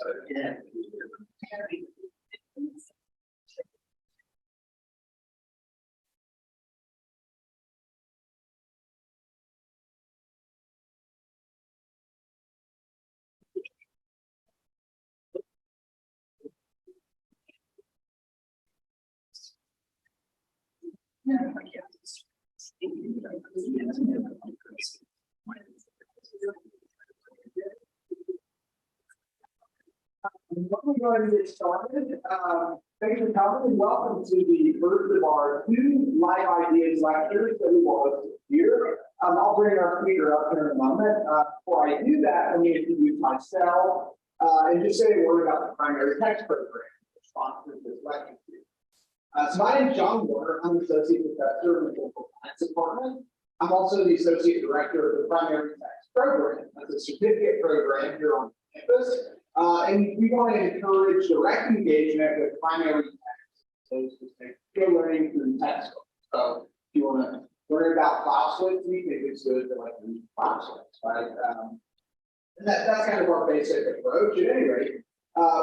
Yeah. Before we go ahead and get started, thanks for coming and welcome to the first of our two Live Ideas lectures that we will host here. I'll bring our speaker up here in a moment. Before I do that, let me introduce myself and just say a word about the primary text program responsive to this lecture. So my name is John Warner. I'm the Associate Professor in the Political Science Department. I'm also the Associate Director of the Primary Text Program. That's a certificate program here on campus. And we want to encourage direct engagement with primary text. So skill learning through textbooks. So if you want to learn about Clausewitz, we think it's good to read Clausewitz, right? And that's kind of our basic approach. At any rate,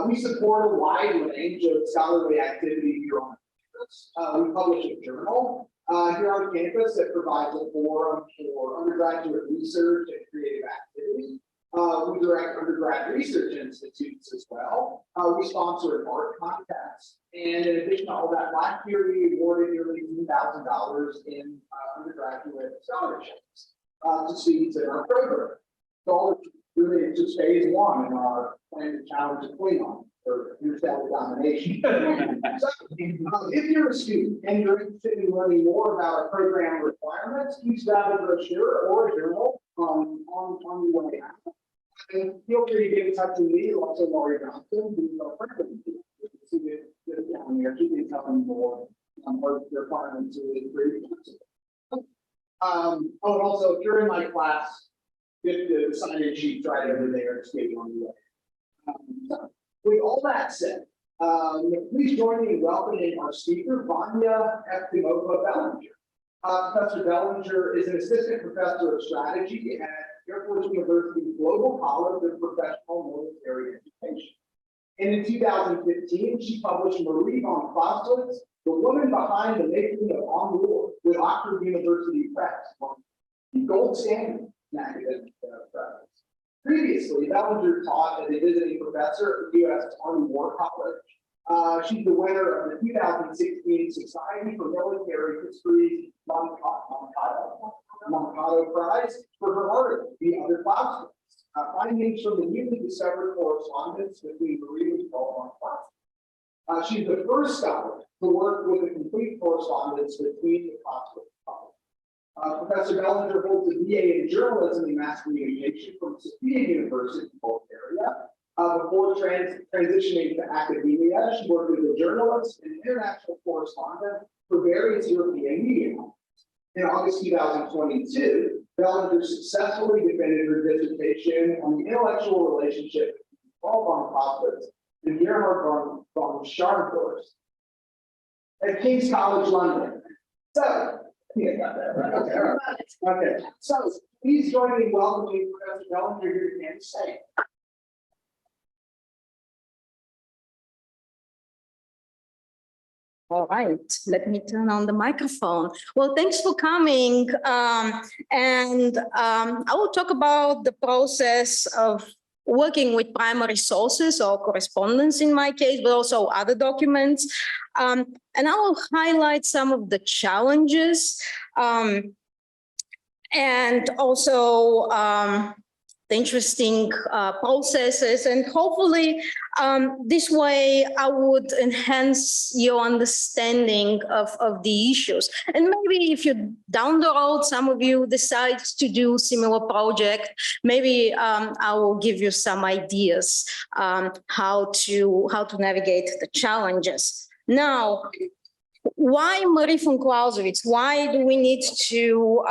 we support a wide range of scholarly activity here on campus. We publish a journal here on campus that provides a forum for undergraduate research and creative activity. We direct undergrad research institutes as well. We sponsor an art contest. And in addition to all that, last year we awarded nearly $2,000 in undergraduate scholarships to students in our program. So really it's just phase one in our plan to challenge the Klingon for interstellar domination. So, if you're a student and you're interested in learning more about our program requirements, please grab a brochure or a journal on your way out. And feel free to get in touch with me, also Laurie Johnson, who's our friend. So get down here, she can tell them more what the requirements are. And also, if you're in my class, get the sign-in sheets right over there to stay on the way. So with all that said, please join me in welcoming our speaker, Vanya Bellinger. Professor Bellinger is an assistant professor of strategy at Air Force University's Global College of Professional Military Education. And in 2015, she published Marie von Clausewitz, The Woman Behind the Making of En War, with Oxford University Press, the gold standard in academic practice. Previously, Bellinger taught as a visiting professor at the U.S. Army War College. She's the winner of the 2016 Society for Military History's Mankato Prize for her article, The Other Clausewitz, findings from the newly discovered correspondence between Marie and von Clausewitz. She's the first scholar to work with a complete correspondence between the Clausewitz couples. Professor Bellinger holds a BA in journalism and mass communication from Sophia University in Bulgaria. Before transitioning to academia, she worked as a journalist and international correspondent for various European media. In August 2022, Bellinger successfully defended her dissertation on the intellectual relationship between Paul von Clausewitz and Gerhard von Scharnhorst at King's College London. So, yeah, got that right. Okay. So, please join me in welcoming Professor Bellinger here to Kansas State. All right, let me turn on the microphone. Well, thanks for coming. I will talk about the process of working with primary sources or correspondence in my case, but also other documents. And I will highlight some of the challenges and also the interesting processes, and hopefully this way I would enhance your understanding of the issues. And maybe if you down the road, some of you decide to do similar project, maybe I will give you some ideas how to navigate the challenges. Now, why Marie von Clausewitz? Why do we need to,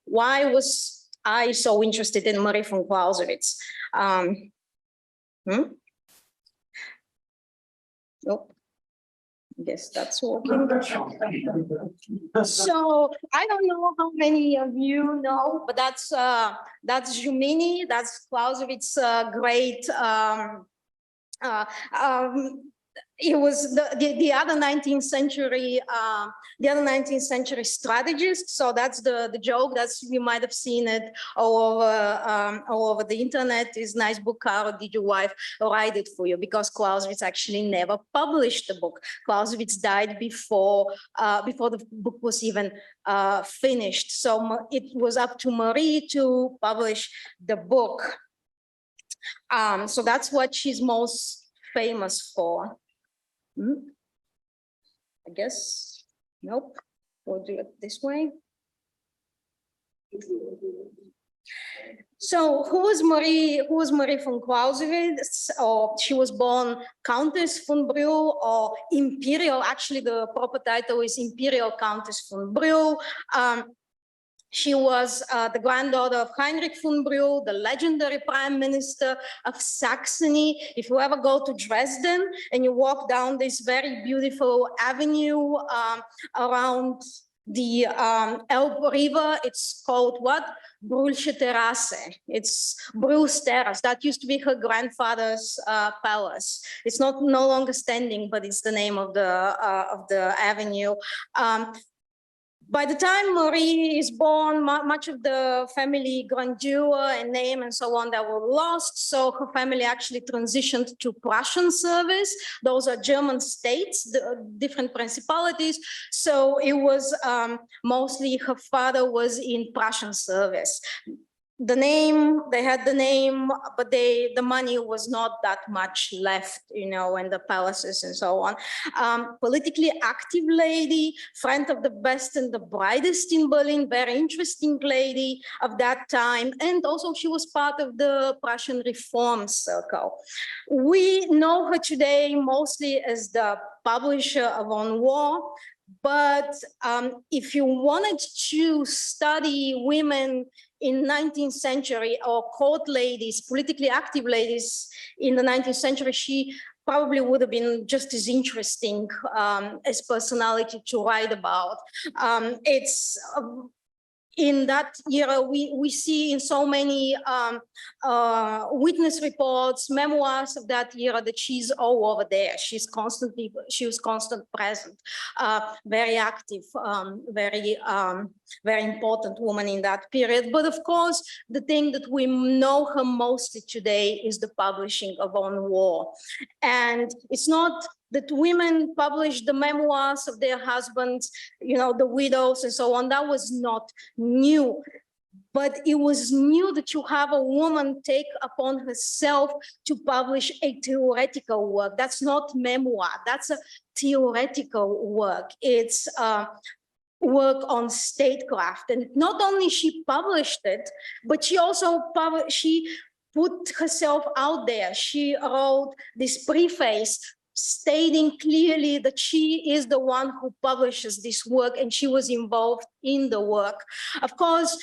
why was I so interested in Marie von Clausewitz? Nope. I guess that's working. So I don't know how many of you know, but that's Jumini. That's Clausewitz's great It was the other 19th century, strategist. So that's the joke. That's, you might have seen it all over the internet. This nice book, Carol, did your wife write it for you? Because Clausewitz actually never published the book. Clausewitz died before the book was even finished. So it was up to Marie to publish the book. So that's what she's most famous for. I guess, nope, we'll do it this way. So who was Marie von Clausewitz? Or she was born Countess von Brühl, or Imperial, actually the proper title is Imperial Countess von Brühl. She was the granddaughter of Heinrich von Brühl, the legendary prime minister of Saxony. If you ever go to Dresden and you walk down this very beautiful avenue around the Elbe River, it's called what? Brühlsche Terrasse. It's Brühl's Terrace. That used to be her grandfather's palace. It's no longer standing, but it's the name of the avenue. By the time Marie is born, much of the family grandeur and name and so on that were lost. So her family actually transitioned to Prussian service. Those are German states, the different principalities. So it was mostly her father was in Prussian service. They had the name, but the money was not that much left, you know, in the palaces and so on. Politically active lady, friend of the best and the brightest in Berlin, very interesting lady of that time. And also she was part of the Prussian reform circle. We know her today mostly as the publisher of On War. But if you wanted to study women in 19th century or court ladies, politically active ladies in the 19th century, she probably would have been just as interesting as personality to write about. In that era, we see in so many witness reports, memoirs of that era, that she's all over there. She was constant present, very active, very important woman in that period. But of course, the thing that we know her mostly today is the publishing of On War. And it's not that women published the memoirs of their husbands, you know, the widows and so on. That was not new. But it was new that you have a woman take upon herself to publish a theoretical work. That's not memoir, that's a theoretical work. It's work on statecraft. And not only she published it, but she also put herself out there. She wrote this preface stating clearly that she is the one who publishes this work, and she was involved in the work. Of course,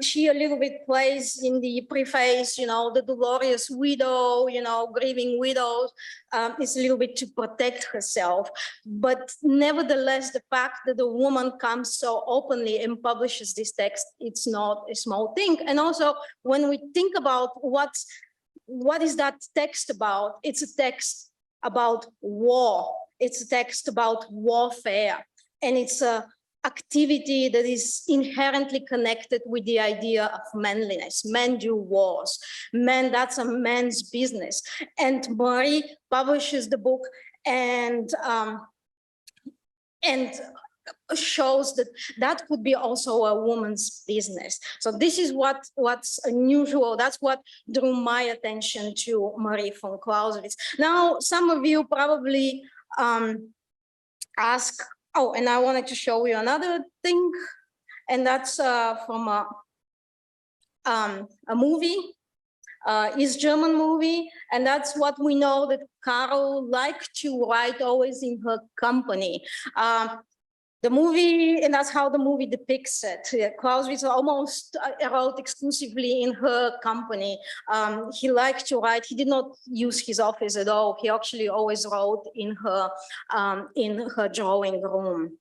she a little bit plays in the preface, you know, the dolorous widow, you know, grieving widows, is a little bit to protect herself. But nevertheless, the fact that the woman comes so openly and publishes this text, it's not a small thing. And also, when we think about what is that text about, it's a text about war. It's a text about warfare, and it's a activity that is inherently connected with the idea of manliness. Men do wars. Men, that's a man's business. And Marie publishes the book and shows that that could be also a woman's business. So this is what's unusual. That's what drew my attention to Marie von Clausewitz. Now, some of you probably ask, oh, and I wanted to show you another thing, and that's from a movie. East German movie, and that's what we know that Carol liked to write always in her company. The movie, and that's how the movie depicts it. Clausewitz almost wrote exclusively in her company. He liked to write. He did not use his office at all. He actually always wrote in her drawing room.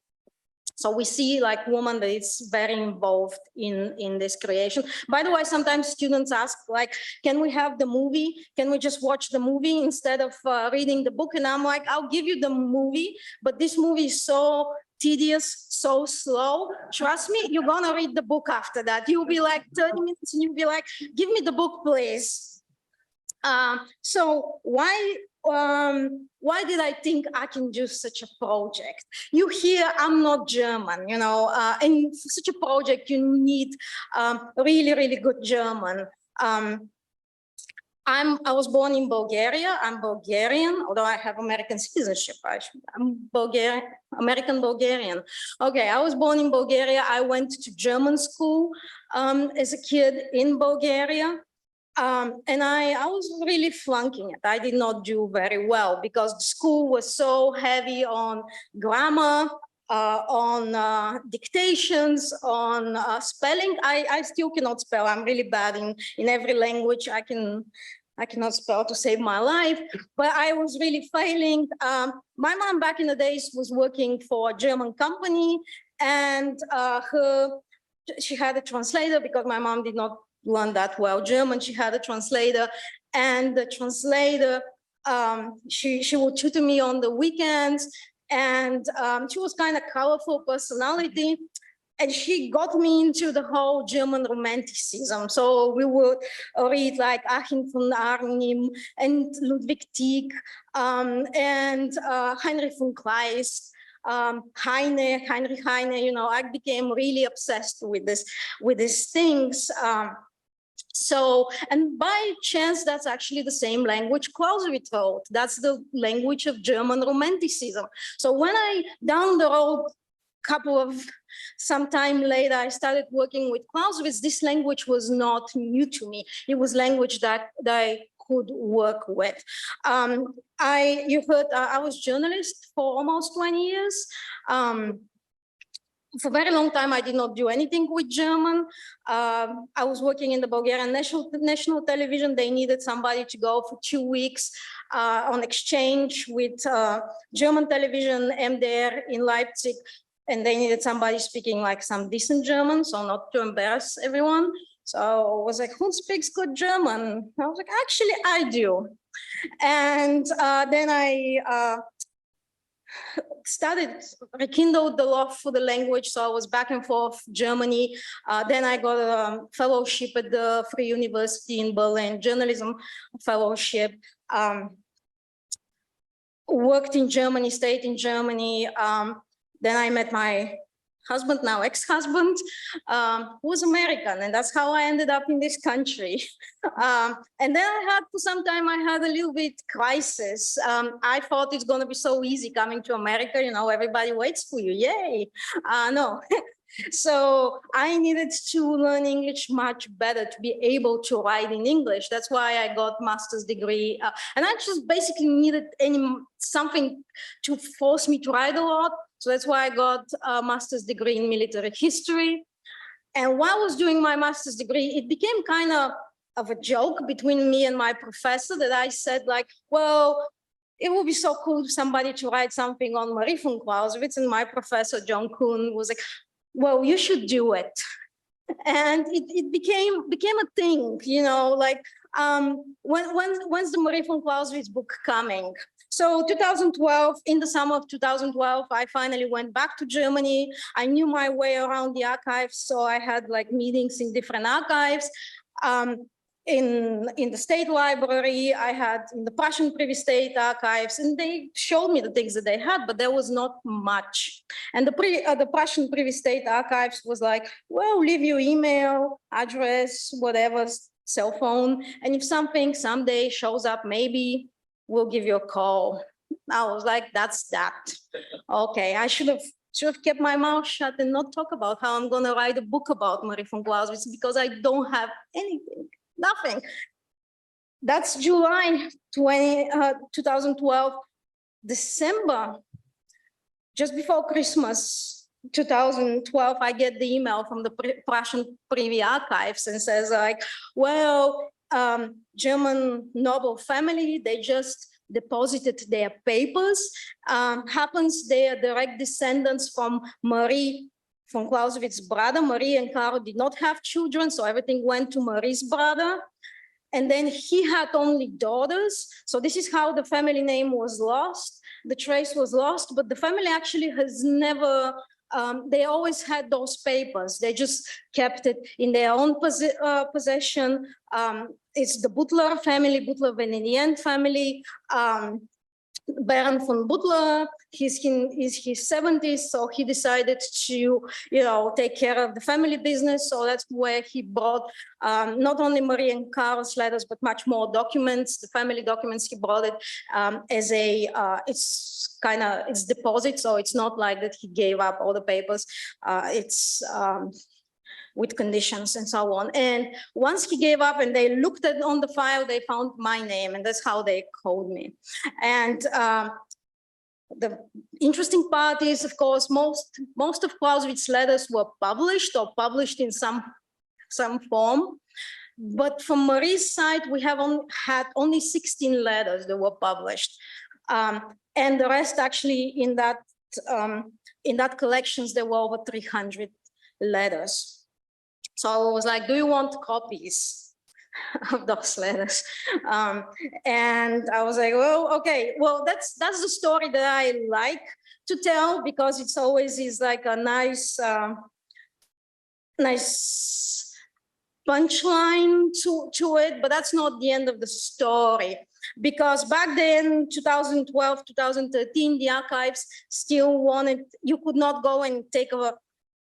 So we see like woman that is very involved in this creation. By the way, sometimes students ask like, can we have the movie? Can we just watch the movie instead of reading the book? And I'm like, I'll give you the movie, but this movie is so tedious, so slow. Trust me, you're gonna read the book after that. You'll be like 30 minutes and you'll be like, give me the book, please. So why did I think I can do such a project? You hear I'm not German, you know, and for such a project you need really, really good German. I was born in Bulgaria. I'm Bulgarian, although I have American citizenship. I'm American Bulgarian. Okay, I was born in Bulgaria. I went to German school as a kid in Bulgaria. And I was really flunking it. I did not do very well because the school was so heavy on grammar, on dictations, on spelling. I still cannot spell. I'm really bad in every language. I cannot spell to save my life, but I was really failing. My mom back in the days was working for a German company, and she had a translator because my mom did not learn that well German. She had a translator, and the translator, she would tutor me on the weekends, and she was kind of colorful personality. And she got me into the whole German romanticism. So we would read like Achim von Arnim and Ludwig Tieck and Heinrich von Kleist, Heinrich Heine. You know, I became really obsessed with these things. So, and by chance, that's actually the same language Clausewitz wrote. That's the language of German romanticism. So when I, down the road, some time later, I started working with Clausewitz, this language was not new to me. It was language that I could work with. You heard, I was journalist for almost 20 years. For a very long time, I did not do anything with German. I was working in the Bulgarian national television. They needed somebody to go for 2 weeks on exchange with German television, MDR in Leipzig. And they needed somebody speaking like some decent German, so not to embarrass everyone. So I was like, who speaks good German? I was like, actually, I do. And then I rekindled the love for the language. So I was back and forth Germany. Then I got a fellowship at the Free University in Berlin, journalism fellowship. Worked in Germany, stayed in Germany. Then I met my husband, now ex-husband, who was American, and that's how I ended up in this country. And then for some time, I had a little bit crisis. I thought it's going to be so easy coming to America, you know, everybody waits for you, yay. No. So I needed to learn English much better to be able to write in English. That's why I got master's degree. And I just basically needed something to force me to write a lot. So that's why I got a master's degree in military history. And while I was doing my master's degree, it became kind of a joke between me and my professor that I said like, well, it would be so cool for somebody to write something on Marie von Clausewitz. And my professor, John Kuhn, was like, well, you should do it. And it became a thing, you know, like when's the Marie von Clausewitz book coming? So 2012, in the summer of 2012, I finally went back to Germany. I knew my way around the archives. So I had like meetings in different archives. In the State Library, I had in the Prussian Privy State archives, and they showed me the things that they had, but there was not much. And the Prussian Privy State archives was like, well, leave your email, address, whatever, cell phone, and if something someday shows up, maybe we'll give you a call. I was like, that's that. Okay, I should have kept my mouth shut and not talk about how I'm gonna write a book about Marie von Clausewitz because I don't have anything. Nothing. That's July 2012. December, just before Christmas 2012, I get the email from the Prussian Privy Archives and says like, well, German noble family, they just deposited their papers. Happens they are direct descendants from Marie, from Clausewitz's brother. Marie and Karl did not have children, so everything went to Marie's brother. And then he had only daughters. So this is how the family name was lost. The trace was lost, but the family actually has never, they always had those papers. They just kept it in their own possession. It's the Butler family, Butler-Venedian family. Baron von Butler, he's in his 70s, so he decided to, take care of the family business. So that's where he brought not only Marie and Karl's letters, but much more documents, the family documents. He brought it as a, it's deposit, so it's not like that he gave up all the papers. It's with conditions and so on. And once he gave up and they looked at on the file, they found my name, and that's how they called me. And the interesting part is, of course, most of Clausewitz's letters were published or published in some form. But from Marie's side, we have had only 16 letters that were published. And the rest actually in that collections, there were over 300 letters. So I was like, do you want copies of those letters? And I was like, well, okay, well, that's the story that I like to tell, because it's always is like a nice punchline to it, but that's not the end of the story. Because back then, 2012, 2013, the archives still wanted, you could not go and take a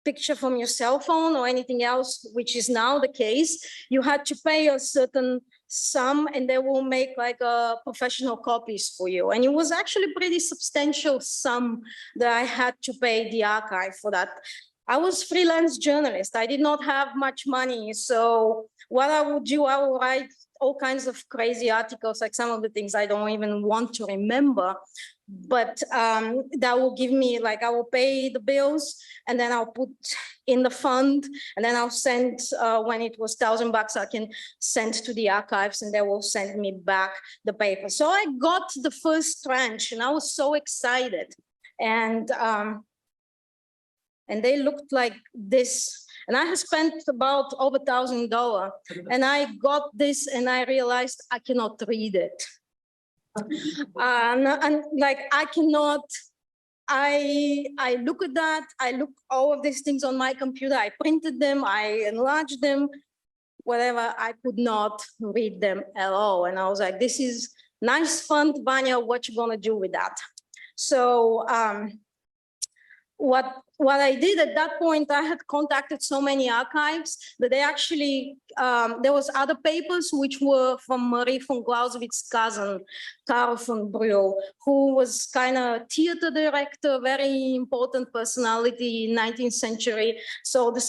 picture from your cell phone or anything else, which is now the case. You had to pay a certain sum and they will make like professional copies for you. And it was actually pretty substantial sum that I had to pay the archive for that. I was freelance journalist. I did not have much money. So what I would do, I would write all kinds of crazy articles, like some of the things I don't even want to remember. But that will give me, like, I will pay the bills and then I'll put in the fund, and then I'll send, when it was $1,000, I can send to the archives and they will send me back the paper. So I got the first tranche and I was so excited. And they looked like this. And I had spent about over $1,000. And I got this and I realized I cannot read it. And like, I cannot, I look at that, I look all of these things on my computer, I printed them, I enlarged them, whatever, I could not read them at all. And I was like, this is nice font, Vanya, what you gonna do with that? So what I did at that point, I had contacted so many archives that they actually, there was other papers which were from Marie von Clausewitz's cousin, Karl von Brühl, who was kind of theater director, very important personality in 19th century. So the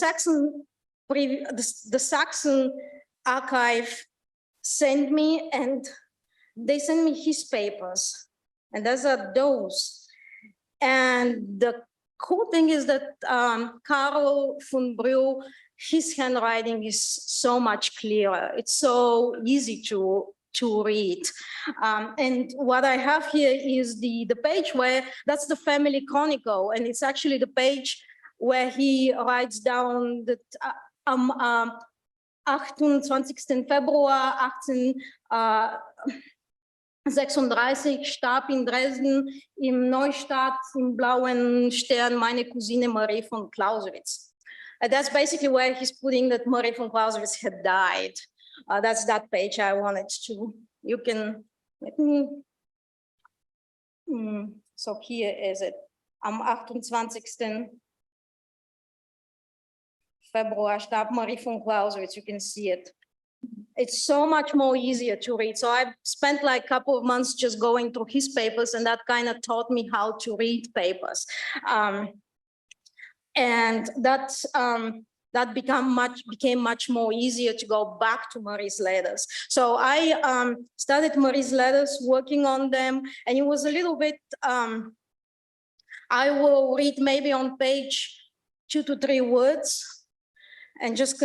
Saxon archive sent me, and they sent me his papers, and those are those. And the cool thing is that Karl von Brühl, his handwriting is so much clearer. It's so easy to read. And what I have here is the page where, that's the family chronicle. And it's actually the page where he writes down that am 28. Februar 1836 starb in Dresden im Neustadt im Blauen Stern meine Cousine Marie von Clausewitz. That's basically where he's putting that Marie von Clausewitz had died. That's that page I wanted to, you can, let me, so here is it. Am 28. Februar starb Marie von Clausewitz, you can see it. It's so much more easier to read. So I spent like a couple of months just going through his papers, and that kind of taught me how to read papers. And that became much more easier to go back to Marie's letters. So I started Marie's letters, working on them, and it was a little bit, I will read maybe on page 2 to 3 words. and just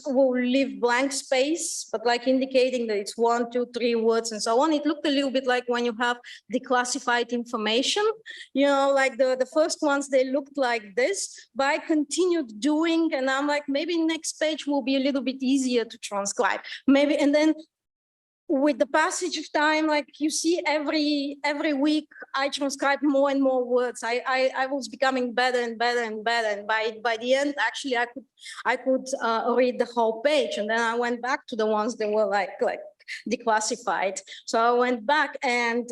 will leave blank space, but like indicating that it's 1, 2, 3 words and so on. It looked a little bit like when you have declassified information, you know, like the first ones, they looked like this, but I continued doing, and I'm like, maybe next page will be a little bit easier to transcribe, maybe. And then with the passage of time, like you see, every week I transcribed more and more words. I was becoming better and better and better, and by the end, actually, I could read the whole page. And then I went back to the ones that were like declassified. So I went back and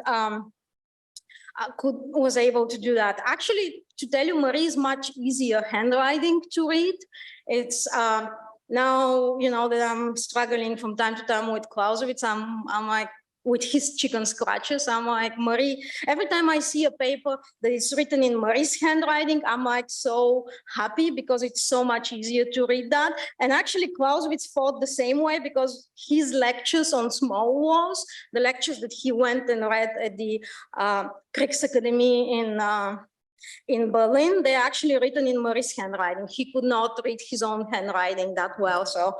was able to do that. Actually, to tell you, Marie is much easier handwriting to read. It's now, you know, that I'm struggling from time to time with Clausewitz, I'm like, with his chicken scratches, I'm like, Marie, every time I see a paper that is written in Marie's handwriting, I'm like so happy because it's so much easier to read that. And actually Clausewitz thought the same way, because his lectures on small wars, the lectures that he went and read at the Kriegsakademie in Berlin, they're actually written in Marie's handwriting. He could not read his own handwriting that well. So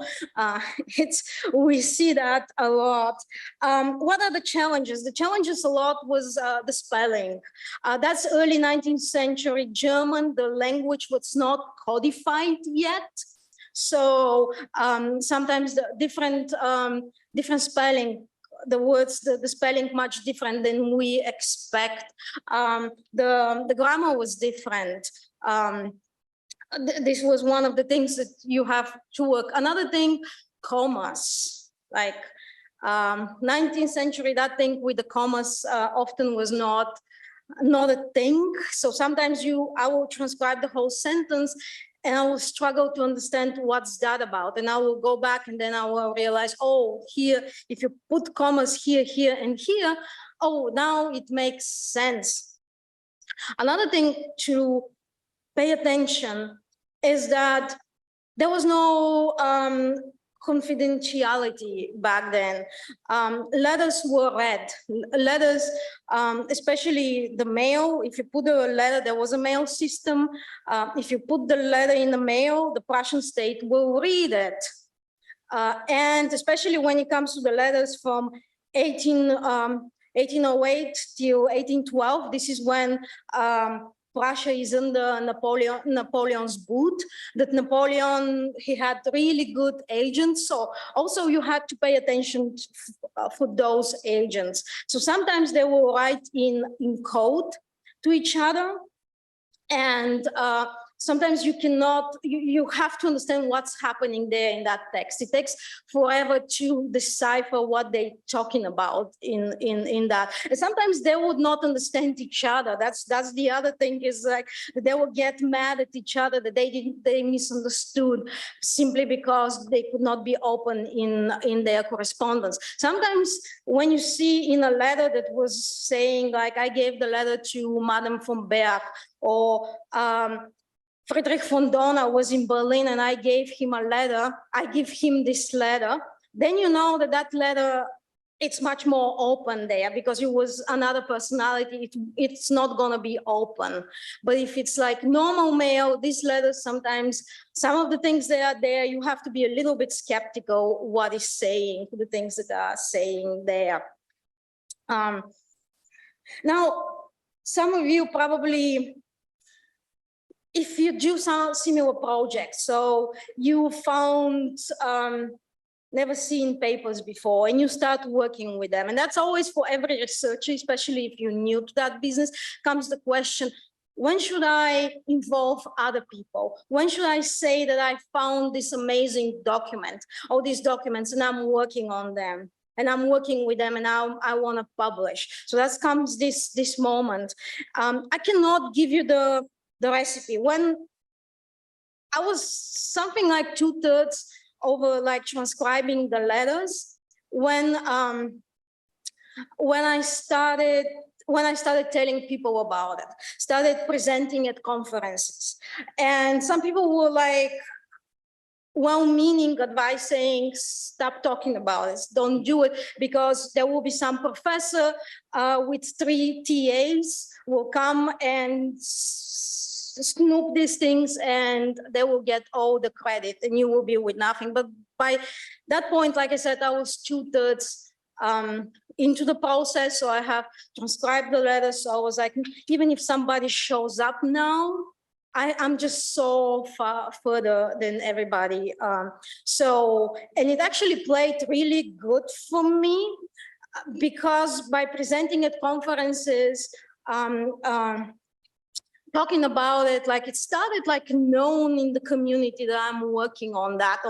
we see that a lot. What are the challenges? The challenges a lot was the spelling. That's early 19th century German. The language was not codified yet. So sometimes the different spelling, the words, the spelling much different than we expect. The grammar was different. This was one of the things that you have to work. Another thing, commas. Like 19th century, that thing with the commas often was not a thing. So sometimes I will transcribe the whole sentence and I will struggle to understand what's that about. And I will go back and then I will realize, oh, here, if you put commas here, here, and here, oh, now it makes sense. Another thing to pay attention is that there was no confidentiality back then. Letters were read. Letters, especially the mail, if you put a letter, there was a mail system. If you put the letter in the mail, the Prussian state will read it. And especially when it comes to the letters from 1808 till 1812, this is when Prussia is under Napoleon's boot, that Napoleon, he had really good agents. So also you had to pay attention for those agents. So sometimes they will write in code to each other. And sometimes you cannot, you have to understand what's happening there in that text. It takes forever to decipher what they're talking about in that. And sometimes they would not understand each other. That's the other thing, is like they will get mad at each other that they misunderstood simply because they could not be open in their correspondence. Sometimes when you see in a letter that was saying like, I gave the letter to Madame von Berg, or Friedrich von Dohna was in Berlin and I gave him a letter, I give him this letter, then you know that letter, it's much more open there because it was another personality. It's not going to be open. But if it's like normal mail, these letters, sometimes some of the things that are there, you have to be a little bit skeptical what is saying, the things that are saying there. Now, some of you probably, if you do some similar projects, so you found never seen papers before and you start working with them, and that's always for every researcher, especially if you're new to that business, comes the question, when should I involve other people? When should I say that I found this amazing document, all these documents, and I'm working on them? And I'm working with them and now I want to publish. So that comes this moment. I cannot give you the recipe. When I was something like 2/3 over like transcribing the letters, when I started telling people about it, started presenting at conferences, and some people were like, well-meaning advice saying, stop talking about it, don't do it, because there will be some professor with 3 TAs will come and snoop these things and they will get all the credit and you will be with nothing. But by that point, like I said, I was 2/3 into the process. So I have transcribed the letter. So I was like, even if somebody shows up now, I'm just so far further than everybody. And it actually played really good for me because by presenting at conferences, talking about it, like it started like known in the community that I'm working on that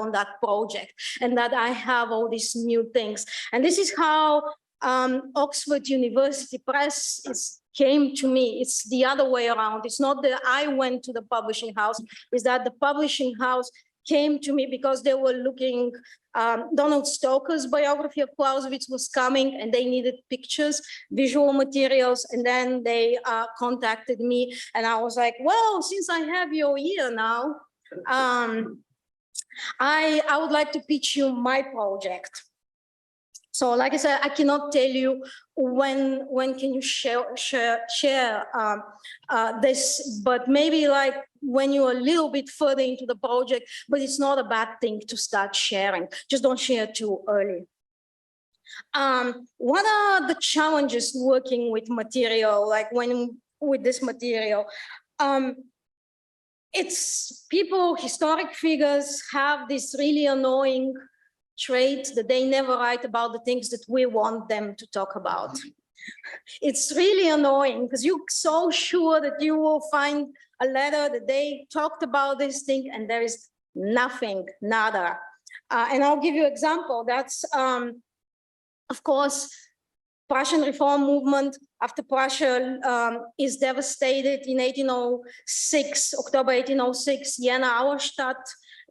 project and that I have all these new things. And this is how Oxford University Press came to me. It's the other way around. It's not that I went to the publishing house, it's that the publishing house came to me because they were looking, Donald Stoker's biography of Clausewitz was coming and they needed pictures, visual materials, and then they contacted me and I was like, well, since I have your ear now, I would like to pitch you my project. So like I said, I cannot tell you when can you share this, but maybe like when you're a little bit further into the project, but it's not a bad thing to start sharing. Just don't share too early. What are the challenges working with material, like with this material? It's people, historic figures have this really annoying trait that they never write about the things that we want them to talk about. It's really annoying because you're so sure that you will find a letter that they talked about this thing and there is nothing, nada. And I'll give you an example. That's, of course, Prussian reform movement after Prussia is devastated in 1806, October 1806, Jena, Auerstadt.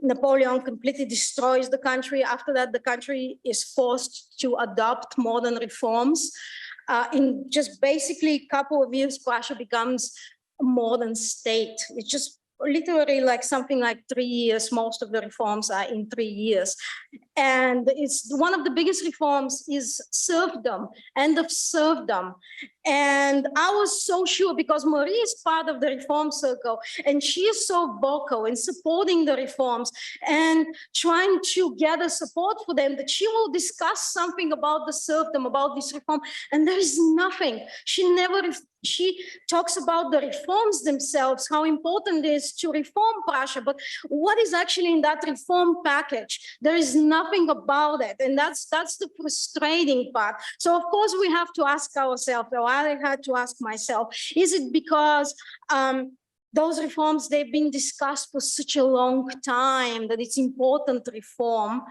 Napoleon completely destroys the country. After that, the country is forced to adopt modern reforms. In just basically a couple of years, Prussia becomes a modern state. It's just literally like something like 3 years. Most of the reforms are in 3 years. And it's one of the biggest reforms is serfdom, end of serfdom. And I was so sure because Marie is part of the reform circle and she is so vocal in supporting the reforms and trying to gather support for them that she will discuss something about the serfdom, about this reform. And there is nothing. She talks about the reforms themselves, how important it is to reform Prussia, but what is actually in that reform package? There is nothing about it. And that's the frustrating part. So of course we have to ask ourselves, or I had to ask myself, is it because those reforms, they've been discussed for such a long time that it's important to reform.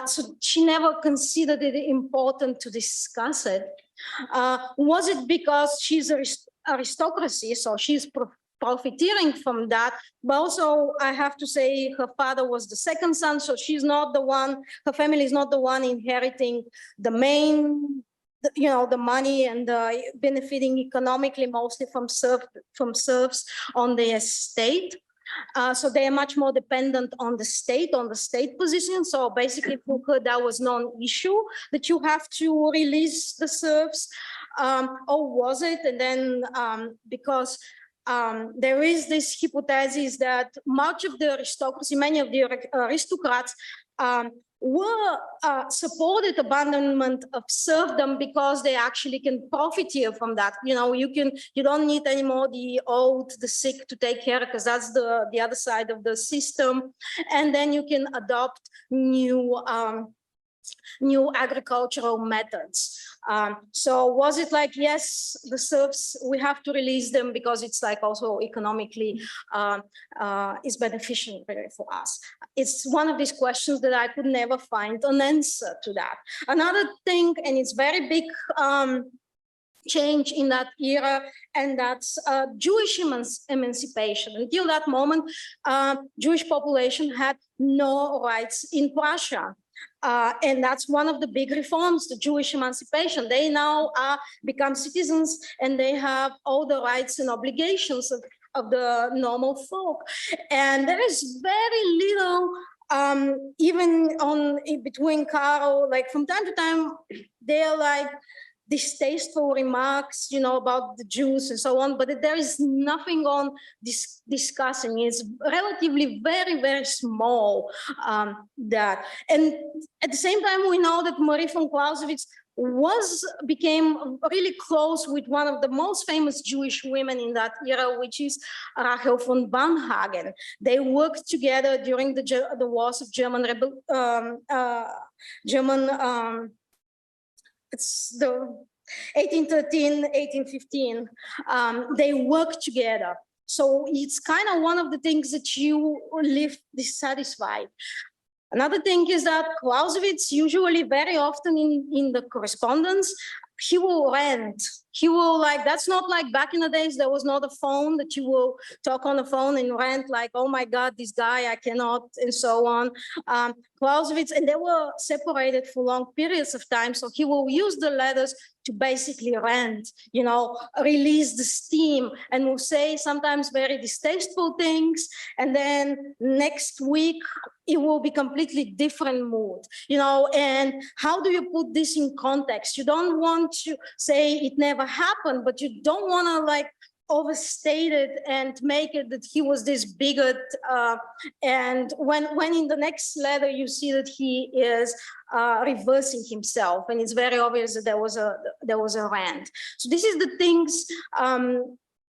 So she never considered it important to discuss it. Was it because she's aristocracy, so she's profiteering from that? But also I have to say her father was the second son, so she's not the one, her family is not the one inheriting the main, the money and benefiting economically mostly from serfs on the estate. So they are much more dependent on the state position. So basically for her, that was non-issue that you have to release the serfs. Or was it? And then because there is this hypothesis that much of the aristocracy, many of the aristocrats were supported abandonment of serfdom because they actually can profiteer from that. You don't need anymore the old, the sick to take care, because that's the other side of the system. And then you can adopt new agricultural methods. So was it like, yes, the serfs, we have to release them because it's like also economically is beneficial for us? It's one of these questions that I could never find an answer to that. Another thing, and it's very big change in that era, and that's Jewish emancipation. Until that moment, Jewish population had no rights in Prussia. And that's one of the big reforms, the Jewish emancipation. They now become citizens and they have all the rights and obligations of the normal folk. And there is very little, even between Carol, like from time to time, they're like, distasteful remarks, you know, about the Jews and so on, but there is nothing on discussing. It's relatively very, very small, that. And at the same time, we know that Marie von Clausewitz became really close with one of the most famous Jewish women in that era, which is Rachel von Varnhagen. They worked together during the wars of it's the 1813, 1815. They worked together. So it's kind of one of the things that you live dissatisfied. Another thing is that Clausewitz usually very often in the correspondence, he will rant. He will that's not like back in the days, there was not a phone that you will talk on the phone and rant like, oh my God, this guy, I cannot, and so on. Clausewitz, and they were separated for long periods of time. So he will use the letters to basically rant, you know, release the steam, and will say sometimes very distasteful things. And then next week, it will be completely different mood, you know. And how do you put this in context? You don't want to say it never happened, but you don't want to overstate it and make it that he was this bigot. And when in the next letter you see that he is reversing himself, and it's very obvious that there was a rant. So this is the things.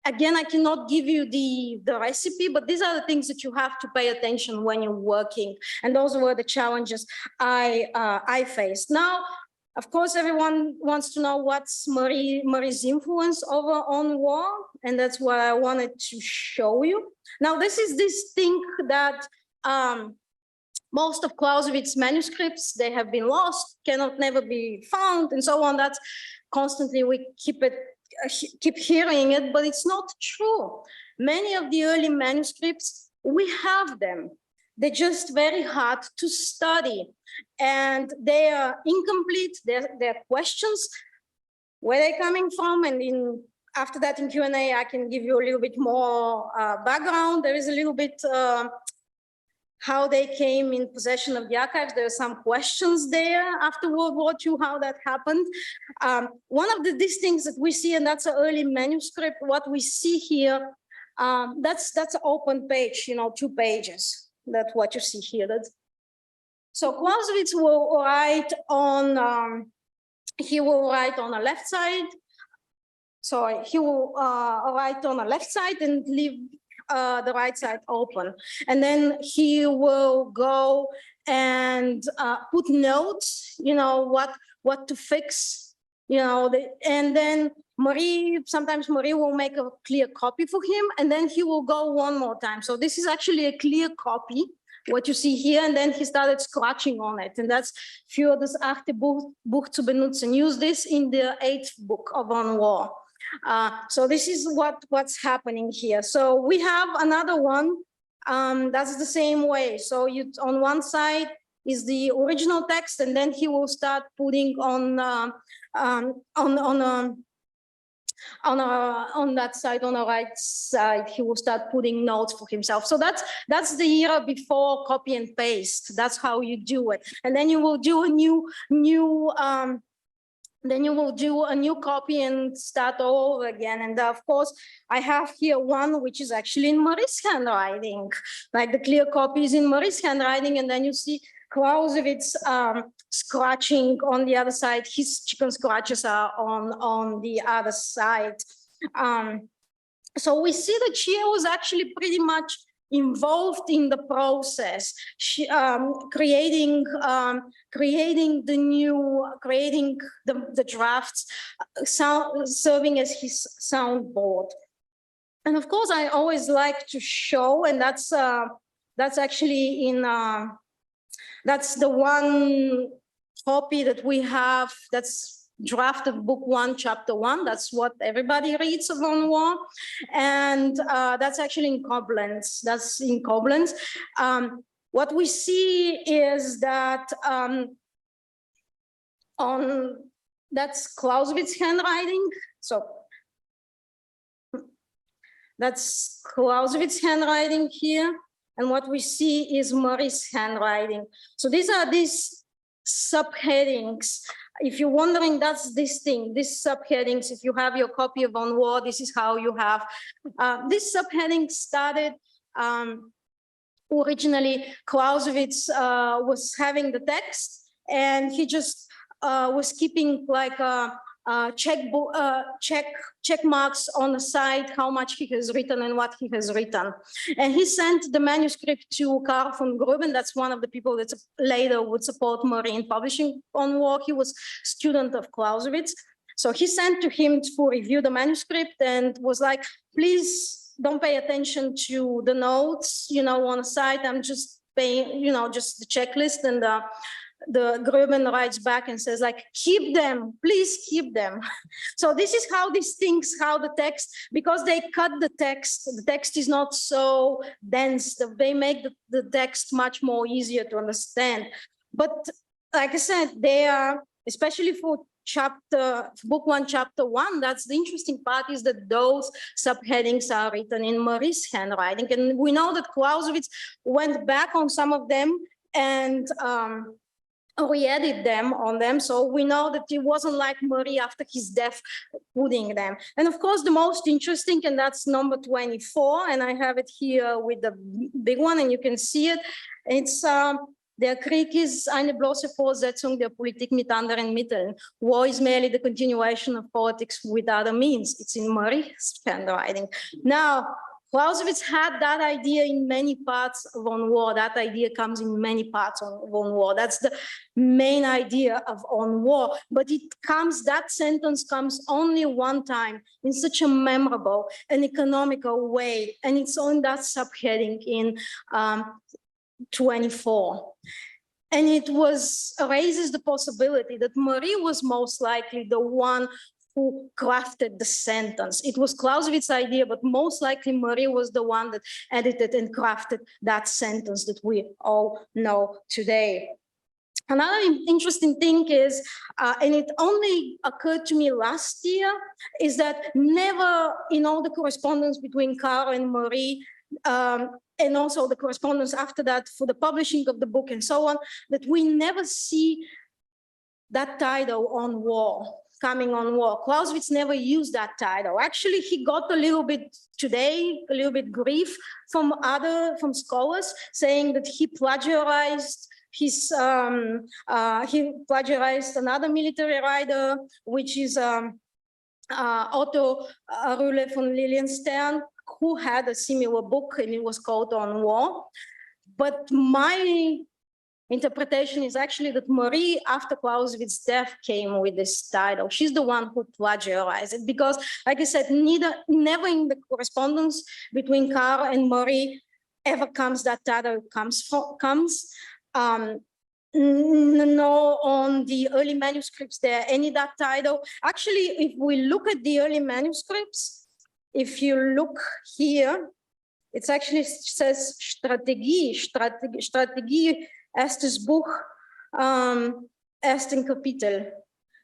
Again, I cannot give you the recipe, but these are the things that you have to pay attention when you're working. And those were the challenges I faced. Now, of course, everyone wants to know what's Marie's influence on war, and that's what I wanted to show you. Now, this is this thing that most of Clausewitz's manuscripts, they have been lost, cannot never be found, and so on. That's constantly we keep hearing it, but it's not true. Many of the early manuscripts, we have them. They're just very hard to study, and they are incomplete. They're questions, where they're coming from, and after that in Q&A, I can give you a little bit more background. There is a little bit how they came in possession of the archives. There are some questions there after World War II, how that happened. One of these things that we see, and that's an early manuscript, what we see here, that's an open page, you know, 2 pages. That's what you see here. So Clausewitz will write on, he will write on the left side. Sorry, he will write on the left side and leave the right side open. And then he will go and put notes, you know, what to fix, you know, and then sometimes Marie will make a clear copy for him, and then he will go one more time. So this is actually a clear copy, what you see here, and then he started scratching on it. And that's für das 8. Buch zu benutzen. Use this in the 8th book of On War. So this is what's happening here. So we have another one that's the same way. So on one side is the original text, and then he will start putting on that side, on the right side, he will start putting notes for himself. So that's the era before copy and paste. That's how you do it. And then you will do a new copy and start all over again. And of course, I have here one which is actually in Marie's handwriting, like the clear copy is in Marie's handwriting, and then you see Clausewitz scratching on the other side. His chicken scratches are on the other side. So we see that she was actually pretty much involved in the process, creating the drafts, serving as his soundboard. And of course, I always like to show, and that's actually in. That's the one copy that we have that's drafted book 1, chapter 1. That's what everybody reads of On War. And that's actually in Koblenz. That's in Koblenz. What we see is that that's Clausewitz handwriting. So that's Clausewitz handwriting here. And what we see is Marie's handwriting. So these are these subheadings. if you're wondering, that's this thing, these subheadings. If you have your copy of On War, this is how you have. This subheading started originally. Clausewitz was having the text, and he just was keeping like check marks on the side, how much he has written and what he has written. And he sent the manuscript to Karl von Gruben. That's one of the people that later would support Marie in publishing On War. He was student of Clausewitz. So he sent to him to review the manuscript and was like, please don't pay attention to the notes, on the side. I'm just paying, just the checklist. And the Gruben writes back and says, like, keep them, please keep them. So this is how these things, how the text, because they cut the text is not so dense. They make the text much more easier to understand. But like I said, they are, especially for book 1, chapter 1, that's the interesting part, is that those subheadings are written in Marie's handwriting. And we know that Clausewitz went back on some of them and re-edit them on them. So we know that it wasn't like Marie after his death putting them. And of course, the most interesting, and that's number 24, and I have it here with the big one, and you can see it. It's Der Krieg ist eine bloße Fortsetzung der Politik mit anderen Mitteln. War is merely the continuation of politics with other means. It's in Marie's handwriting. Now, Clausewitz had that idea in many parts of On War. That idea comes in many parts of On War. That's the main idea of On War. But that sentence comes only one time in such a memorable and economical way. And it's on that subheading in 24. And it raises the possibility that Marie was most likely the one who crafted the sentence. It was Clausewitz's idea, but most likely Marie was the one that edited and crafted that sentence that we all know today. Another interesting thing is, and it only occurred to me last year, is that never in all the correspondence between Karl and Marie, and also the correspondence after that for the publishing of the book and so on, that we never see that title On War, coming On War. Clausewitz never used that title. Actually, he got a little bit grief from scholars, saying that he plagiarized another military writer, which is Otto Rühle von Lilienstern, who had a similar book, and it was called On War. But my interpretation is actually that Marie, after Clausewitz's death, came with this title. She's the one who plagiarized it, because, like I said, never in the correspondence between Karl and Marie ever comes that title comes. No, on the early manuscripts there any that title. Actually, if we look at the early manuscripts, if you look here, it actually says Strategie, erstes Buch, ersten Kapitel.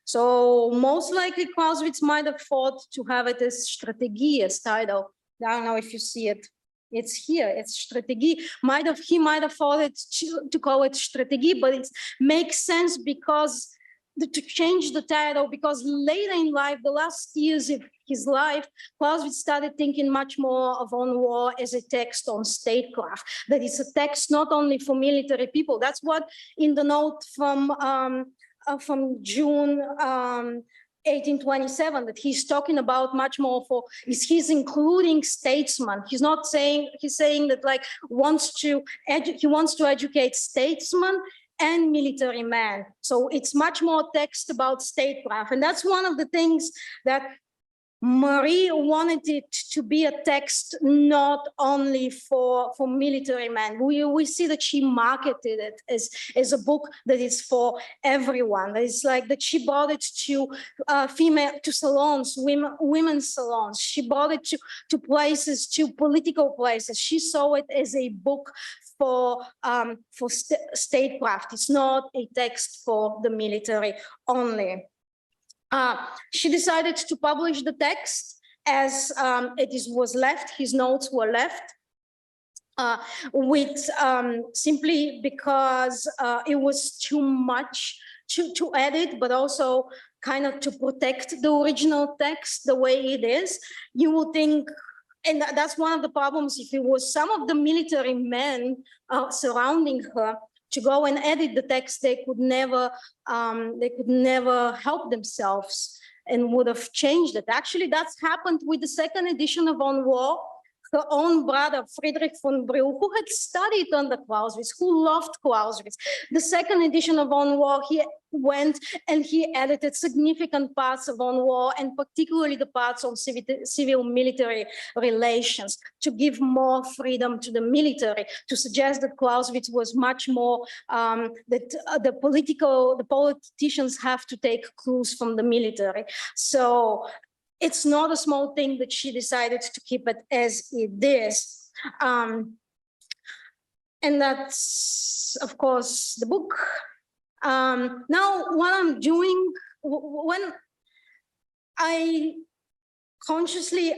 So most likely Clausewitz might have thought to have it as Strategie as title. I don't know if you see it. It's here, it's Strategie. He might have thought it to call it Strategie, but it makes sense because to change the title, because later in life, the last years of his life, Clausewitz started thinking much more of On War as a text on statecraft, that it's a text not only for military people. That's what in the note from June 1827, that he's talking about much more he's including statesmen. He's saying that like he wants to educate statesmen and military men. So it's much more text about statecraft. And that's one of the things that Marie wanted it to be a text not only for military men. We see that she marketed it as a book that is for everyone. It's like that she brought it to salons, women's salons. She brought it to places, to political places. She saw it as a book for statecraft. It's not a text for the military only. She decided to publish the text as was left. His notes were left simply because it was too much to edit, but also kind of to protect the original text the way it is. You would think, and that's one of the problems, if it was some of the military men surrounding her to go and edit the text, they could never help themselves and would have changed it. Actually, that's happened with the second edition of On War. Her own brother, Friedrich von Brill, who had studied under Clausewitz, who loved Clausewitz. The second edition of On War, he went and he edited significant parts of On War, and particularly the parts on civil-military relations, to give more freedom to the military, to suggest that Clausewitz was much more, that the politicians have to take clues from the military. So it's not a small thing that she decided to keep it as it is. And that's, of course, the book. Now, what I'm doing, when I consciously,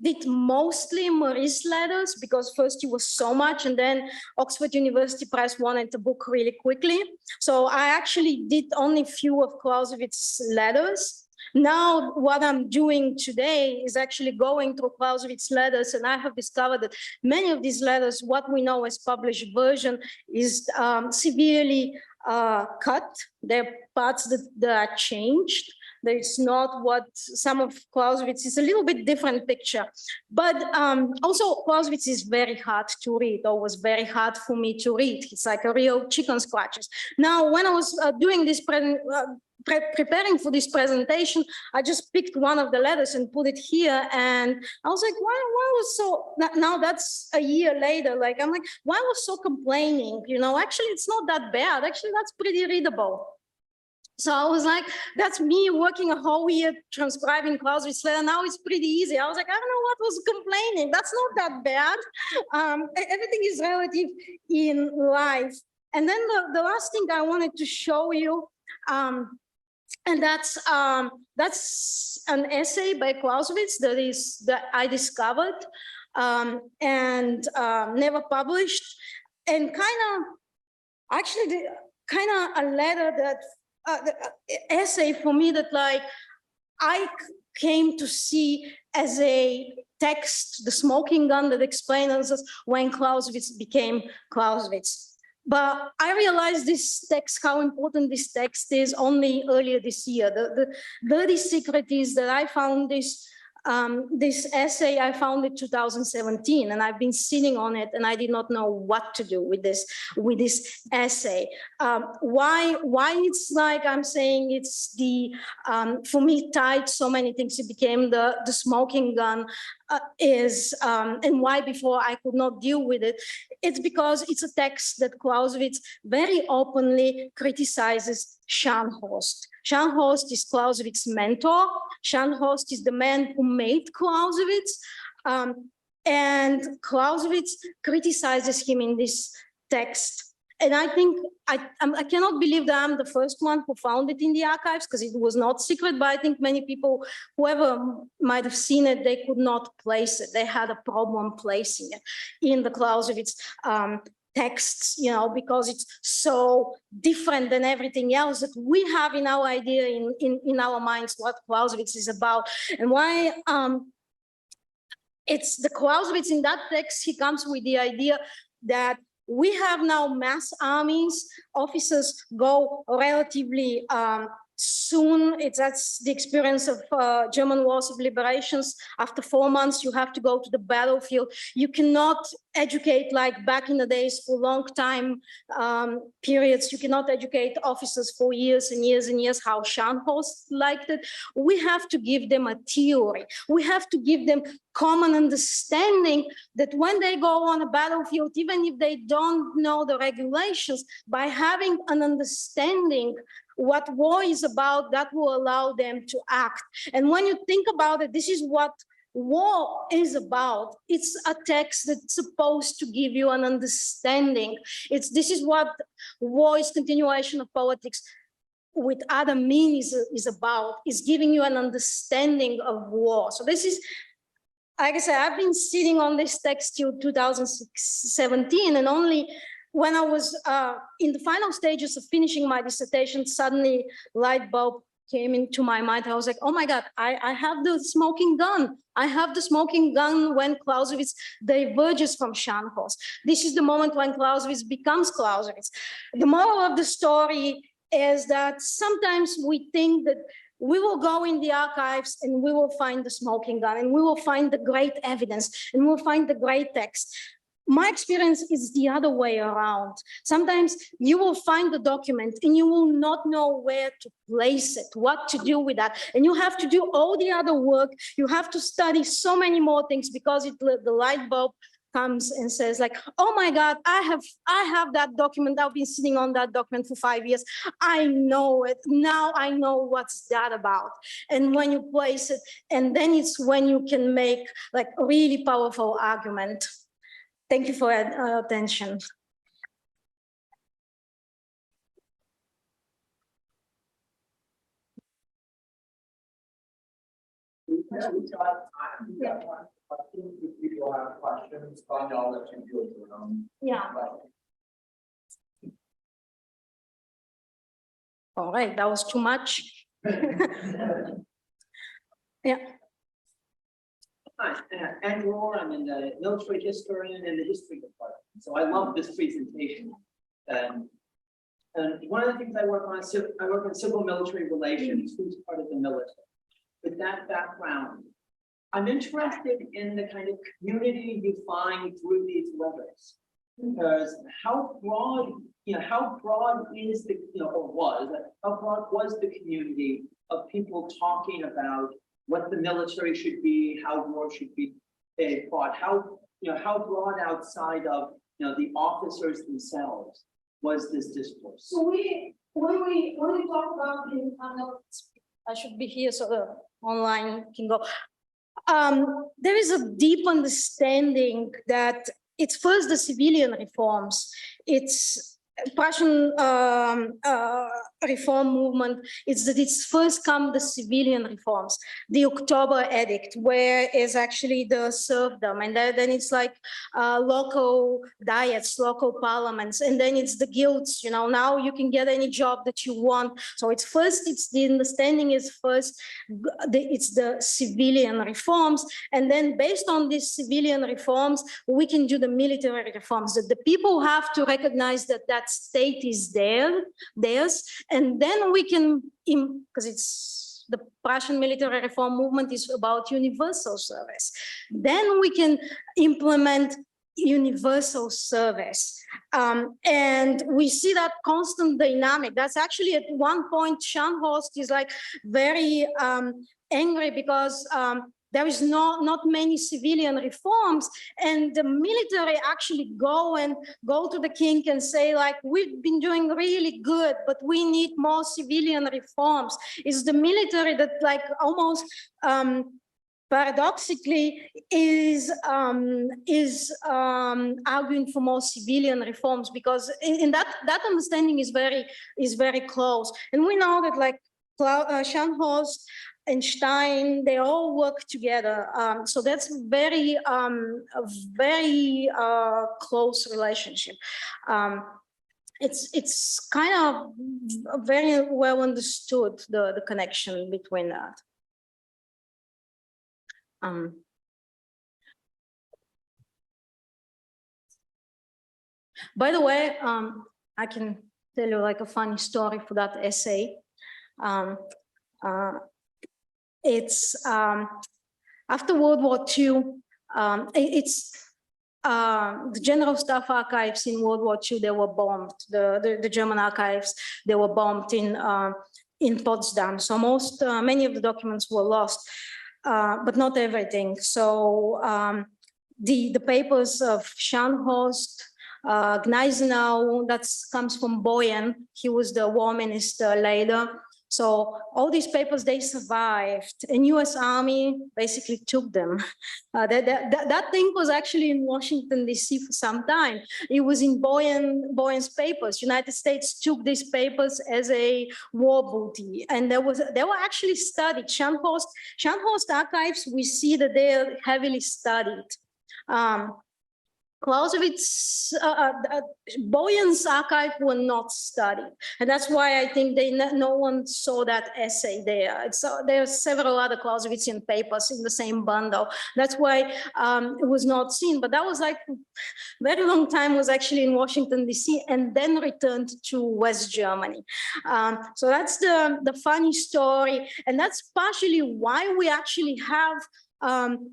did mostly Marie's letters, because first it was so much, and then Oxford University Press wanted the book really quickly. So I actually did only few of Clausewitz's letters. Now, what I'm doing today is actually going through Clausewitz's letters, and I have discovered that many of these letters, what we know as published version, is severely cut. There are parts that are changed. There is not what some of Clausewitz is a little bit different picture. But also Clausewitz is very hard to read, or was very hard for me to read. It's like a real chicken scratches. Now, when I was doing this preparing for this presentation, I just picked one of the letters and put it here, and I was like, why was so, now that's a year later, like, I'm like, why was so complaining? You know, actually, it's not that bad. Actually, that's pretty readable. So I was like, that's me working a whole year transcribing Clausewitz's letter. Now it's pretty easy. I was like, I don't know what was complaining. That's not that bad. Everything is relative in life. And then the last thing I wanted to show you, and that's an essay by Clausewitz that I discovered and never published, and actually a letter that the essay for me that like I came to see as a text, the smoking gun that explains us when Clausewitz became Clausewitz. But I realized this text, how important this text is, only earlier this year. The dirty secret is that I found this essay, I found it 2017, and I've been sitting on it, and I did not know what to do with this essay. Why it's like I'm saying it's the, for me, tied so many things. It became the smoking gun, and why before I could not deal with it. It's because it's a text that Clausewitz very openly criticizes Scharnhorst. Scharnhorst is Clausewitz's mentor. Scharnhorst is the man who made Clausewitz. And Clausewitz criticizes him in this text. And I think, I cannot believe that I'm the first one who found it in the archives, because it was not secret, but I think many people, whoever might have seen it, they could not place it. They had a problem placing it in the Clausewitz texts, you know, because it's so different than everything else that we have in our idea, in our minds, what Clausewitz is about. And why it's the Clausewitz in that text, he comes with the idea that we have now mass armies, officers go relatively soon. That's the experience of German wars of liberations. After 4 months, you have to go to the battlefield. You cannot educate like back in the days for long time periods. You cannot educate officers for years and years and years, how Scharnhorst liked it. We have to give them a theory. We have to give them common understanding that when they go on a battlefield, even if they don't know the regulations, by having an understanding what war is about, that will allow them to act. And when you think about it, this is what war is about. It's a text that's supposed to give you an understanding. This is what war is, continuation of politics with other means is about, is giving you an understanding of war. So this is, like I said, I've been sitting on this text till 2017, and only when I was in the final stages of finishing my dissertation, suddenly light bulb came into my mind. I was like, oh my God, I have the smoking gun. I have the smoking gun when Clausewitz diverges from Scharnhorst. This is the moment when Clausewitz becomes Clausewitz. The moral of the story is that sometimes we think that we will go in the archives and we will find the smoking gun and we will find the great evidence and we'll find the great text. My experience is the other way around. Sometimes you will find the document and you will not know where to place it, what to do with that. And you have to do all the other work. You have to study so many more things because the light bulb comes and says like, oh my God, I have that document. I've been sitting on that document for 5 years. I know it. Now I know what's that about. And when you place it, and then it's when you can make like a really powerful argument. Thank you for your attention. Yeah, we've got time. We've got one question. If people have questions, Vanya, I'll let you do it. Yeah. All right, that was too much. Yeah. Hi, Andrew Orr, I'm the military historian in the history department. So I love this presentation. And one of the things I work on, I work on civil military relations, who's part of the military. With that background, I'm interested in the kind of community you find through these letters. Because how broad is the, how broad was the community of people talking about what the military should be, how war should be fought, how broad outside of the officers themselves was this discourse? So when we talk about I should be here so the online can go. There is a deep understanding that it's first the civilian reforms. It's Prussian reform movement. It's that it's first come the civilian reforms, the October Edict, where is actually the serfdom, and then it's like local diets, local parliaments, and then it's the guilds. Now you can get any job that you want. So it's first, it's the understanding is first, it's the civilian reforms, and then based on these civilian reforms, we can do the military reforms. That the people have to recognize that state is theirs, and then we can, because it's the Prussian military reform movement is about universal service. Then we can implement universal service. And we see that constant dynamic. That's actually at one point, Scharnhorst is like very angry because there is not many civilian reforms, and the military actually go to the king and say like, we've been doing really good, but we need more civilian reforms. It's the military that like almost paradoxically is arguing for more civilian reforms, because in that understanding is very close. And we know that like Scharnhorst and Stein, they all work together. So that's a very close relationship. It's kind of very well understood, the connection between that. By the way, I can tell you like a funny story for that essay. It's after World War II, it's the General Staff Archives in World War II, they were bombed. The German archives, they were bombed in Potsdam. So many of the documents were lost, but not everything. So the papers of Scharnhorst, Gneisenau, that comes from Boyen. He was the war minister later. So all these papers, they survived, and US Army basically took them. That thing was actually in Washington, DC for some time. It was in Boyen's papers. United States took these papers as a war booty, and they were actually studied. Scharnhorst archives, we see that they are heavily studied. Clausewitz, Boyan's archive were not studied. And that's why I think no one saw that essay there. There are several other Clausewitzian papers in the same bundle. That's why it was not seen. But that was like very long time, was actually in Washington, D.C., and then returned to West Germany. So that's the funny story. And that's partially why we actually have, on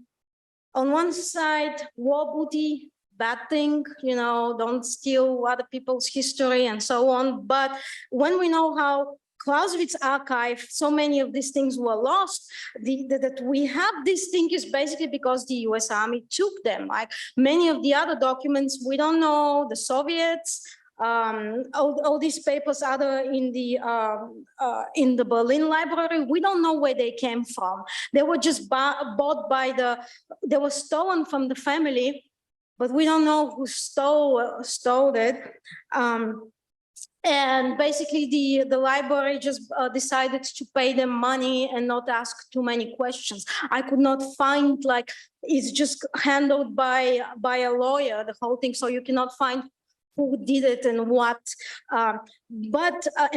one side, war booty, bad thing, don't steal other people's history and so on. But when we know how Clausewitz archive, so many of these things were lost, that we have this thing is basically because the US Army took them. Like many of the other documents, we don't know, the Soviets, all these papers are in the Berlin library. We don't know where they came from. They were just bought they were stolen from the family, but we don't know who stole it. And basically the library just decided to pay them money and not ask too many questions. I could not find, like, it's just handled by a lawyer, the whole thing, so you cannot find who did it and what. And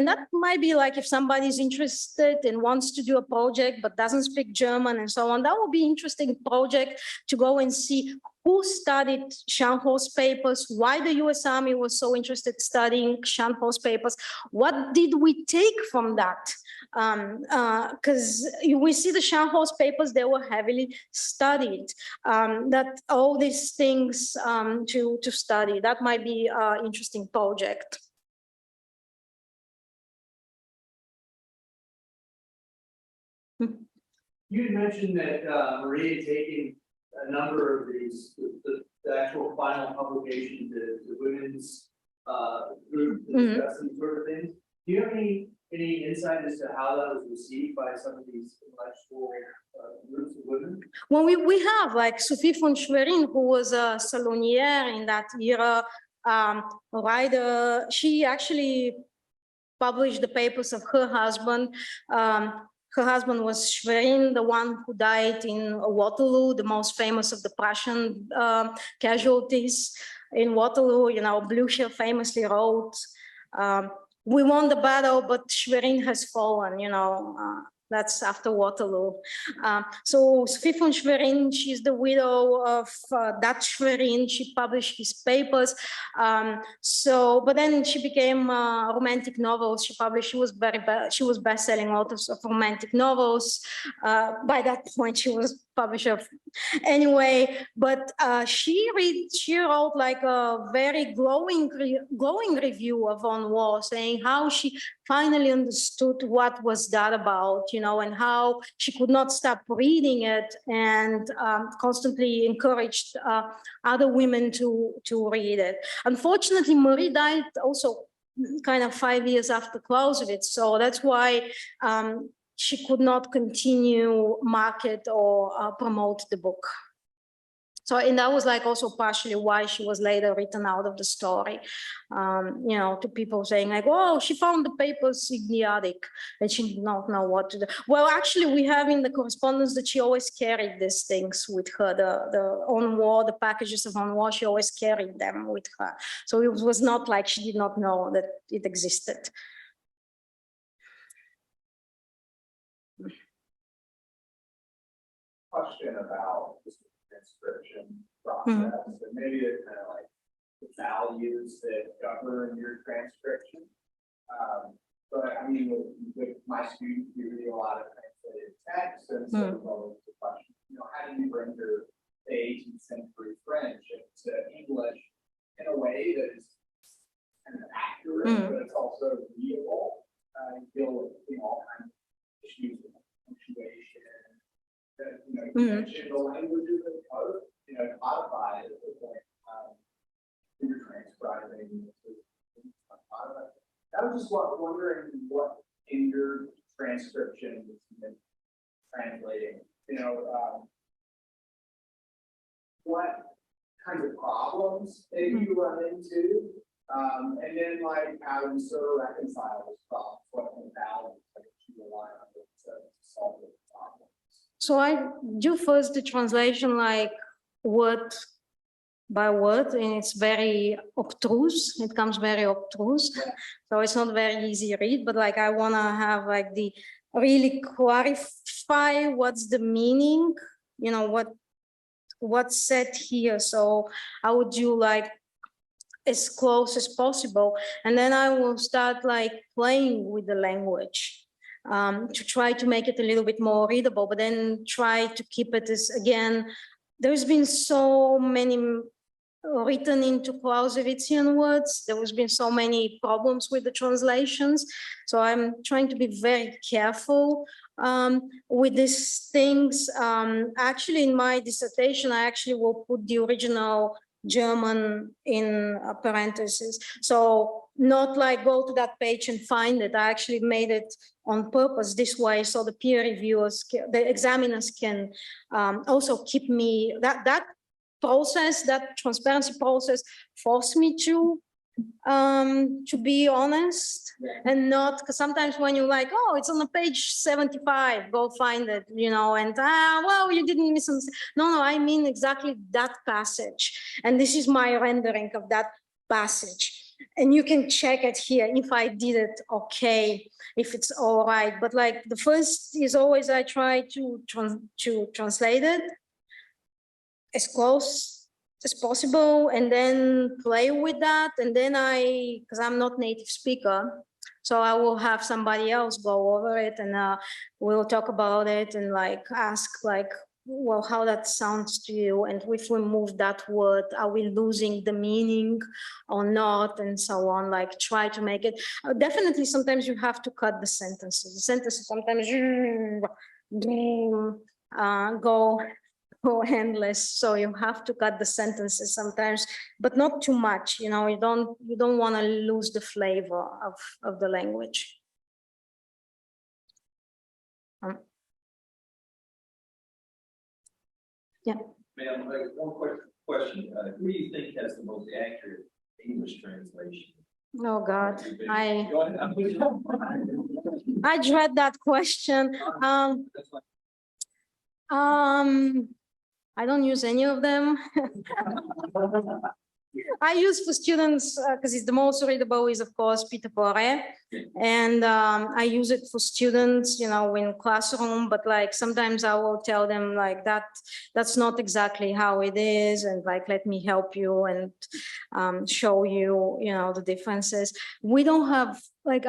that might be like if somebody's interested and wants to do a project but doesn't speak German and so on, that would be an interesting project to go and see who studied Scharnhorst's papers, why the US Army was so interested in studying Scharnhorst's papers, what did we take from that? Because we see the Scharnhorst papers, they were heavily studied, that all these things to study. That might be an interesting project. You had mentioned that Maria had taken a number of these, the actual final publication, the women's group to discuss these sort of things. Do you have any insight as to how that was received by some of these intellectual groups of women? Well, we have like Sophie von Schwerin, who was a salonière in that era, writer. She actually published the papers of her husband. Her husband was Schwerin, the one who died in Waterloo, the most famous of the Prussian casualties in Waterloo. Blücher famously wrote, "We won the battle, but Schwerin has fallen," that's after Waterloo. So Sophie von Schwerin, she's the widow of that Schwerin. She published his papers. But then she became romantic novels. She was best-selling author of romantic novels. By that point, she was publisher. Anyway, but she wrote like a very glowing review of On War, saying how she finally understood what was that about, and how she could not stop reading it, and constantly encouraged other women to read it. Unfortunately, Marie died also kind of 5 years after Clausewitz, so that's why she could not continue market or promote the book. So, and that was like also partially why she was later written out of the story, to people saying like, oh, she found the papers idiotic and she did not know what to do. Well, actually, we have in the correspondence that she always carried these things with her, the On War, the packages of On War, she always carried them with her. So it was not like she did not know that it existed. Question about this transcription process, and maybe it's kind of like the values that govern your transcription. But I mean, with my students, we read a lot of translated texts, and so the question, how do you render the 18th century French into English in a way that is kind of accurate, but it's also readable, and deal with all kinds of issues with punctuation. That, you mentioned the languages of code, codified at the point you're transcribing. I was just wondering what in your transcription is translating, what kinds of problems that you run into, and then like how you sort of reconcile those problems, what modalities that you rely on to solve those problems. So I do first the translation, like what by word, and it's very obtuse. It comes very obtuse, so it's not very easy read. But like I want to have like the really clarify what's the meaning, you know, what's said here. So I would do like as close as possible, and then I will start like playing with the language to try to make it a little bit more readable, but then try to keep it as, again, there's been so many written into Clausewitzian words. There has been so many problems with the translations. So I'm trying to be very careful with these things. Actually, in my dissertation, I actually will put the original German in parentheses. So not like go to that page and find it. I actually made it on purpose this way, so the peer reviewers, the examiners can also keep me, that process, that transparency process forced me to be honest, and not, because sometimes when you're like, oh, it's on the page 75, go find it, you know, and well, you didn't misunderstand. No, I mean exactly that passage, and this is my rendering of that passage, and you can check it here if I did it okay, if it's all right. But like the first is always I try to translate it as close as possible, and then play with that. And then because I'm not native speaker, so I will have somebody else go over it, and we'll talk about it and like ask like, well, how that sounds to you, and if we move that word, are we losing the meaning or not, and so on. Like try to make it definitely. Sometimes you have to cut the sentences. The sentences sometimes go endless, so you have to cut the sentences sometimes, but not too much. You know, you don't want to lose the flavor of the language. Yeah. Ma'am, one question. Who do you think has the most accurate English translation? Oh God, I dread that question. I don't use any of them. I use for students because it's the most readable is of course Peter Poiret, and I use it for students, you know, in classroom. But like sometimes I will tell them like that's not exactly how it is, and like let me help you and show you, you know, the differences. We don't have like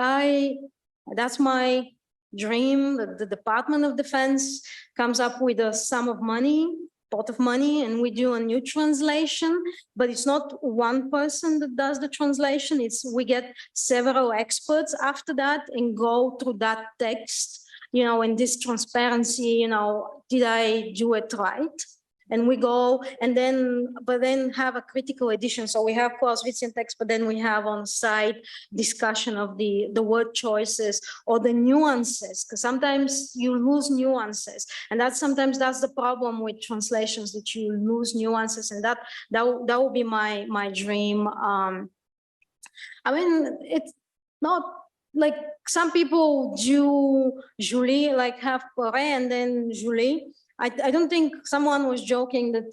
that's my dream that the Department of Defense comes up with a sum of money, pot of money, and we do a new translation, but it's not one person that does the translation. We get several experts after that and go through that text, you know, and this transparency, you know, did I do it right? And we go and but then have a critical edition. So we have Clausewitzian text, but then we have on the side discussion of the word choices or the nuances, because sometimes you lose nuances. And sometimes that's the problem with translations, that you lose nuances, and that would be my dream. I mean, it's not like some people do Julie, like have Poiret and then Julie. I don't think, someone was joking that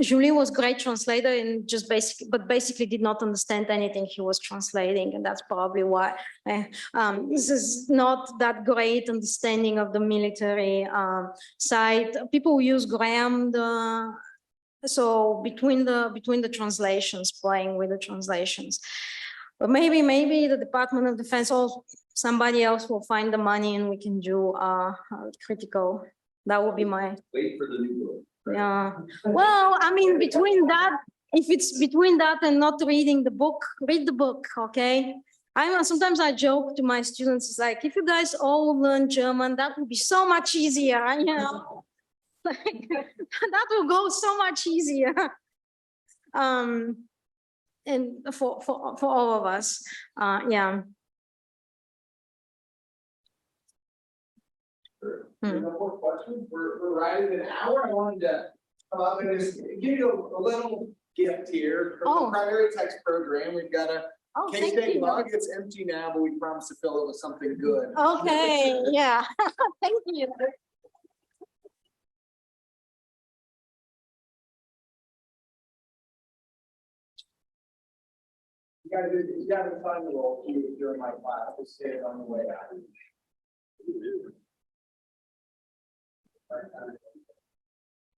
Julie was a great translator and just basically did not understand anything he was translating, and that's probably why this is not that great understanding of the military side. People use Graham, so between the translations, playing with the translations. But maybe the Department of Defense or somebody else will find the money and we can do critical. That would be my. Wait for the new book. Yeah. Well, I mean, between that, if it's between that and not reading the book, read the book, okay? Sometimes I joke to my students, it's like, if you guys all learn German, that would be so much easier, you know? Like, that will go so much easier. And for all of us, yeah. No more questions. We're right at an hour. I wanted to come up and just give you a little gift here from the primary text program. We've got a K-State mug. It's empty now, but we promise to fill it with something good. Okay, yeah. Thank you. You got to find the role during my class, to stay on the way out.